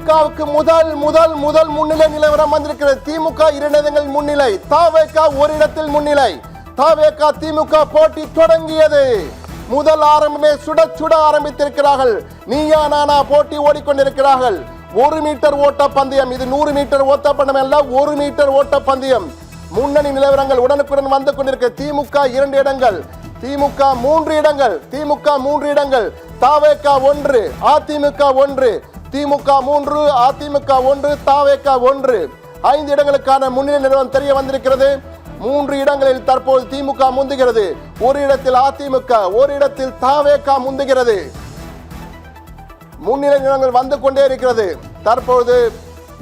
திமுகவுக்கு முதல் முதல் முதல் முன்னிலை நிலவரம் வந்திருக்கிறது. திமுக 2 இடங்கள் முன்னிலை, தவேக ஒரு இடத்தில் முன்னிலை. தவேக திமுக போட்டி தொடங்கியது. முதல் ஆரம்பமே சுட சுட ஆரம்பித்திருக்கிறார்கள். நீயா நானா போட்டி ஓடிக்கொண்டிருக்கிறார்கள். 1 மீட்டர் ஓட்ட பந்தயம். இது 100 மீட்டர் ஓட்ட பந்தயம் அல்ல, 1 மீட்டர் ஓட்ட பந்தயம். முன்னணி நிலவரங்கள் உடனுக்குடன் வந்து கொண்டிருக்க. திமுக 2 இடங்கள், திமுக 3 இடங்கள், திமுக 3 இடங்கள், தவேக 1, அதிமுக 1, திமுக 3, அதிமுக 1, தவேக 1. 5 இடங்களுக்கான முன்னிலை நிலவரம் தெரிய வந்திருக்கிறது. 3 இடங்களில் தற்போது திமுக முந்துகிறது. ஒரு இடத்தில் அதிமுக, ஒரு இடத்தில் தவேக முந்துகிறது. முன்னிலை நிலவரங்கள் வந்து கொண்டே இருக்கிறது. தற்போது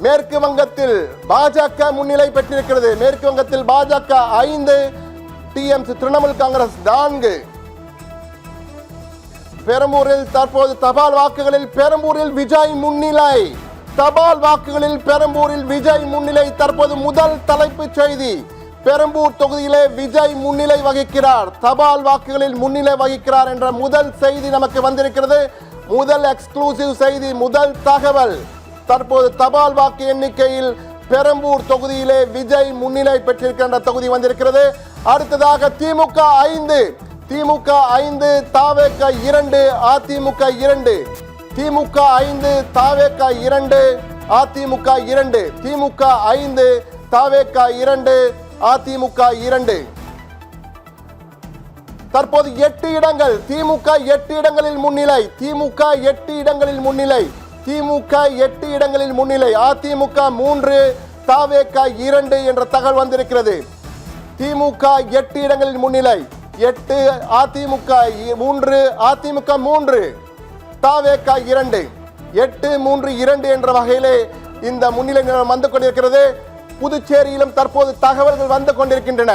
மேற்கு வங்கத்தில் பாஜக முன்னிலை பெற்றிருக்கிறது. மேற்கு வங்கத்தில் பாஜக 5, டிஎம்சி திரிணாமுல் காங்கிரஸ் 4. பெரம்பூரில் தற்போது தபால் வாக்குகளில் பெரம்பூரில் விஜய் முன்னிலை. தபால் வாக்குகளில் பெரம்பூரில் விஜய் முன்னிலை. தற்போது முதல் தலைப்புச் செய்தி, பெரம்பூர் தொகுதியிலே விஜய் முன்னிலை வகிக்கிறார், தபால் வாக்குகளில் முன்னிலை வகிக்கிறார் என்ற முதல் செய்தி நமக்கு வந்திருக்கிறது. முதல் எக்ஸ்க்ளூசிவ் செய்தி, முதல் தகவல். தற்போது தபால் வாக்கு எண்ணிக்கையில் பெரம்பூர் தொகுதியிலே விஜய் முன்னிலை பெற்றிருக்கின்ற தொகுதி வந்திருக்கிறது. அடுத்ததாக திமுக 5, திமுக 5, தவேக 2, அதிமுக 2. திமுக 5, தவேக 2, அதிமுக 2. திமுக 5, தவேக 2, அதிமுக 2. தற்போது 8 இடங்கள், திமுக 8 இடங்களில் முன்னிலை, திமுக 8 இடங்களில் முன்னிலை, திமுக 8 இடங்களில் முன்னிலை, அதிமுக 3, தவேக 2 என்ற தகவல் வந்திருக்கிறது. திமுக 8 இடங்களில் முன்னிலை, 8, அதிமுக 3, அதிமுக 3, தவேக 2, 8, 3, 2 என்ற வகையிலே இந்த முன்னிலை நிலவரம் வந்து கொண்டிருக்கிறது. புதுச்சேரியிலும் தற்போது தகவல்கள் வந்து கொண்டிருக்கின்றன.